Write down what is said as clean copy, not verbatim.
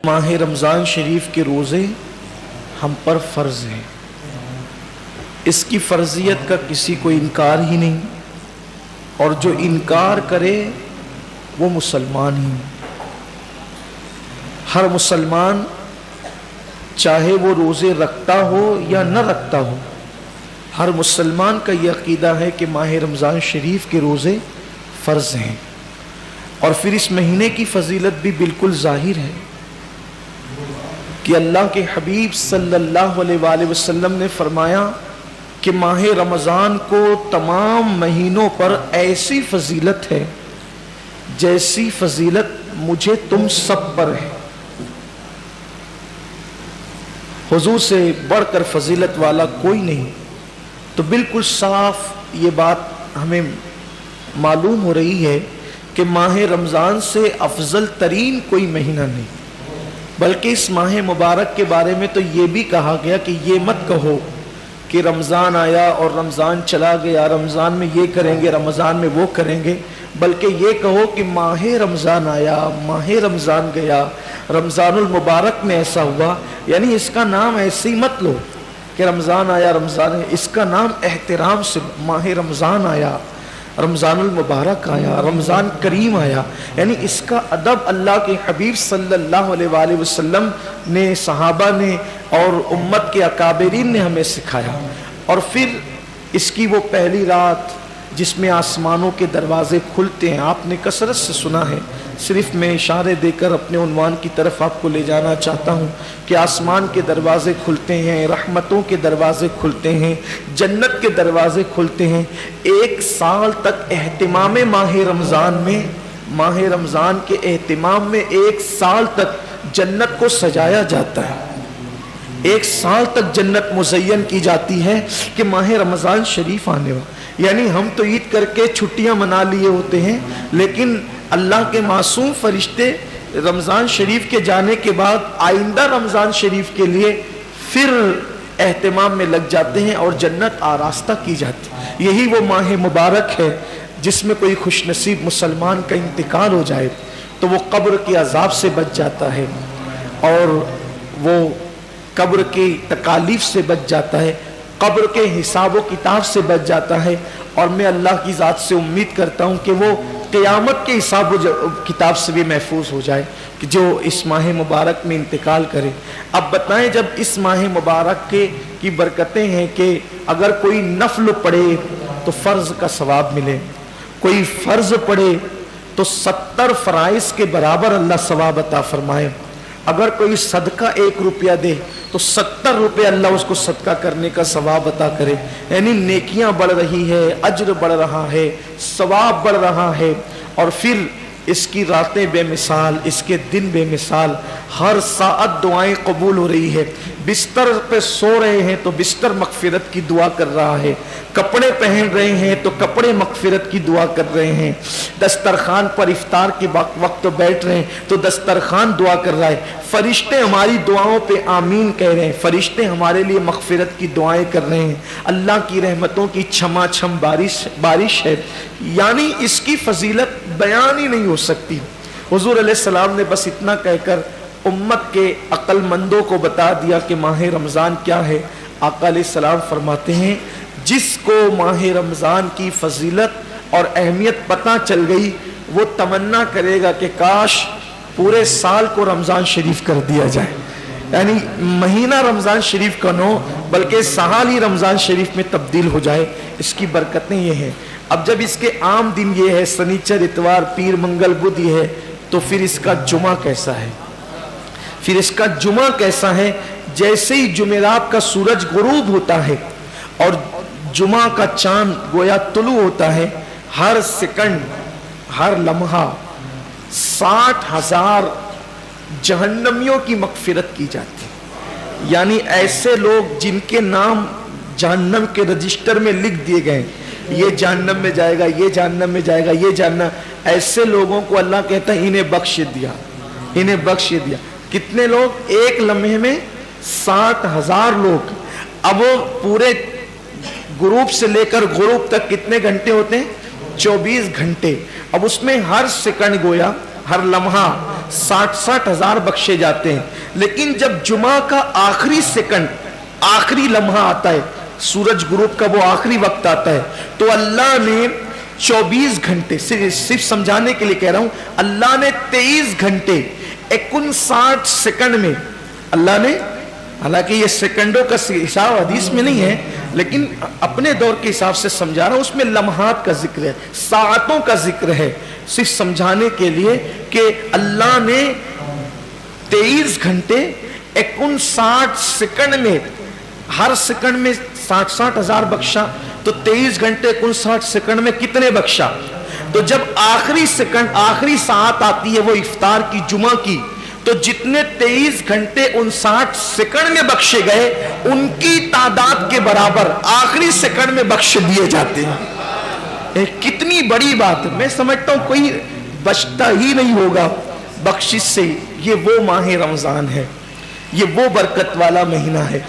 माह रमज़ान शरीफ के रोज़े हम पर फ़र्ज़ हैं। इसकी फ़र्ज़ियत का किसी को इनकार ही नहीं, और जो इनकार करे वो मुसलमान ही। हर मुसलमान चाहे वो रोज़े रखता हो या न रखता हो, हर मुसलमान का ये अक़ीदा है कि माह रमज़ान शरीफ के रोज़े फ़र्ज़ हैं। और फिर इस महीने की फ़जीलत भी बिल्कुल ज़ाहिर है कि अल्लाह के हबीब सल्लल्लाहु अलैहि वसल्लम ने फरमाया कि माह रमज़ान को तमाम महीनों पर ऐसी फजीलत है जैसी फजीलत मुझे तुम सब पर है। हुजूर से बढ़कर फजीलत वाला कोई नहीं। तो बिल्कुल साफ ये बात हमें मालूम हो रही है कि माह रमज़ान से अफजल तरीन कोई महीना नहीं, बल्कि इस माह मुबारक के बारे में तो ये भी कहा गया कि ये मत कहो कि रमज़ान आया और रमज़ान चला गया, रमज़ान में ये करेंगे, रमज़ान में वो करेंगे, बल्कि ये कहो कि माह रमज़ान आया, माह रमज़ान गया, रमज़ानुल मुबारक में ऐसा हुआ। यानी इसका नाम ऐसे ही मत लो कि रमज़ान आया, रमज़ान है। इसका नाम एहतराम से माह रमज़ान आया, रमज़ानुल मुबारक आया, रमज़ान करीम आया। यानी इसका अदब अल्लाह के हबीब सल्लल्लाहु अलैहि वसल्लम ने, सहाबा ने और उम्मत के अकाबिरीन ने हमें सिखाया। और फिर इसकी वो पहली रात जिसमें आसमानों के दरवाजे खुलते हैं, आपने कसरत से सुना है। सिर्फ मैं इशारे देकर अपने उन्वान की तरफ आपको ले जाना चाहता हूँ कि आसमान के दरवाजे खुलते हैं, रहमतों के दरवाजे खुलते हैं, जन्नत के दरवाजे खुलते हैं। एक साल तक एहतिमाम माह रमज़ान में, माह रमज़ान के एहतिमाम में एक साल तक जन्नत को सजाया जाता है। एक साल तक जन्नत मुज़य्यन की जाती है कि माह रमज़ान शरीफ आने वाला। यानी हम तो ईद करके छुट्टियां मना लिए होते हैं, लेकिन अल्लाह के मासूम फरिश्ते रमज़ान शरीफ के जाने के बाद आइंदा रमज़ान शरीफ के लिए फिर एहतिमाम में लग जाते हैं और जन्नत आरास्ता की जाती है। यही वो माह मुबारक है जिसमें कोई खुशनसीब मुसलमान का इंतकाल हो जाए तो वो कब्र के अजाब से बच जाता है और वो कब्र की तकालीफ से बच जाता है, कब्र के हिसाब व किताब से बच जाता है। और मैं अल्लाह की ज़ात से उम्मीद करता हूँ कि वो क़यामत के हिसाब व किताब से भी महफूज हो जाए कि जो इस माह मुबारक में इंतकाल करे। अब बताएं, जब इस माह मुबारक की बरकतें हैं कि अगर कोई नफल पढ़े तो फ़र्ज़ का सवाब मिले, कोई फ़र्ज़ पढ़े तो 70 फ़राइज़ के बराबर अल्लाह सवाब अता फरमाए। अगर कोई सदका 1 रुपया दे तो 70 रुपये अल्लाह उसको सदका करने का सवाब अता करे। यानी नेकियां बढ़ रही है, अज्र बढ़ रहा है, सवाब बढ़ रहा है। और फिर इसकी रातें बेमिसाल, इसके दिन बेमिसाल, हर साअत दुआएं कबूल हो रही है। बिस्तर पे सो रहे हैं तो बिस्तर मगफिरत की दुआ कर रहा है, कपड़े पहन रहे हैं तो कपड़े मगफिरत की दुआ कर रहे हैं, दस्तरखान पर इफ्तार के वक्त बैठ रहे हैं तो दस्तरखान दुआ कर रहा है। फरिश्ते हमारी दुआओं पे आमीन कह रहे हैं, फरिश्ते हमारे लिए मगफिरत की दुआएं कर रहे हैं। अल्लाह की रहमतों की छमाछम बारिश है। यानी इसकी फजीलत बयान ही नहीं हो सकती। हुजूर अलैहिस्सलाम ने बस इतना कहकर उम्मत के अक्लमंदों को बता दिया कि माह रमज़ान क्या है। आका अलैहिस्सलाम फरमाते हैं, जिसको माह रमज़ान की फजीलत और अहमियत पता चल गई वो तमन्ना करेगा कि काश पूरे साल को रमज़ान शरीफ कर दिया जाए। यानी महीना रमज़ान शरीफ का न हो बल्कि साल ही रमज़ान शरीफ में तब्दील हो जाए। इसकी बरकतें ये हैं। अब जब इसके आम दिन ये है, शनिचर इतवार पीर मंगल बुध ये है, तो फिर इसका जुमा कैसा है? फिर इसका जुमा कैसा है? जैसे ही जुमेरात का सूरज गुरूब होता है और जुमा का चांद गोया तुलू होता है, हर सेकंड, हर लम्हा 60,000 जहन्नमियों की मगफिरत की जाती है। यानी ऐसे लोग जिनके नाम जहन्नम के रजिस्टर में लिख दिए गए, ये जहन्नम में जाएगा, ये जहन्नम में जाएगा, ये जहन्नम, ऐसे लोगों को अल्लाह कहता है इन्हें बख्श दिया, इन्हें बख्श दिया। कितने लोग? एक लम्हे में 60,000 लोग। अब वो पूरे गुरूब से लेकर गुरूब तक कितने घंटे होते हैं? 24 घंटे। अब उसमें हर सेकंड गोया ہر لمحہ 60 ہزار بخشے جاتے ہیں. لیکن جب جمعہ کا آخری سیکنڈ، آخری لمحہ آتا ہے، سورج غروب کا وہ آخری وقت آتا ہے، تو اللہ نے 24 گھنٹے، صرف سمجھانے کے لیے کہہ رہا ہوں، اللہ نے 23 گھنٹے 59 سیکنڈ میں، اللہ نے، حالانکہ یہ سیکنڈوں کا حساب حدیث میں نہیں ہے لیکن اپنے دور کے حساب سے سمجھا رہا ہوں، اس میں لمحات کا ذکر ہے، ساعتوں کا ذکر ہے، صرف سمجھانے کے لیے کہ اللہ نے 23 گھنٹے 59 سیکنڈ میں، ہر سیکنڈ میں 60 ہزار بخشا، تو 23 گھنٹے 59 سیکنڈ میں کتنے بخشا؟ تو جب آخری سیکنڈ، آخری ساعت آتی ہے وہ افطار کی، جمعہ کی، تو جتنے 23 گھنٹے 59 سیکنڈ میں بخشے گئے ان کی تعداد کے برابر آخری سیکنڈ میں بخش دیے جاتے ہیں. کتنی بڑی بات ہے. میں سمجھتا ہوں کوئی بچتا ہی نہیں ہوگا بخشش سے. یہ وہ ماہ رمضان ہے، یہ وہ برکت والا مہینہ ہے.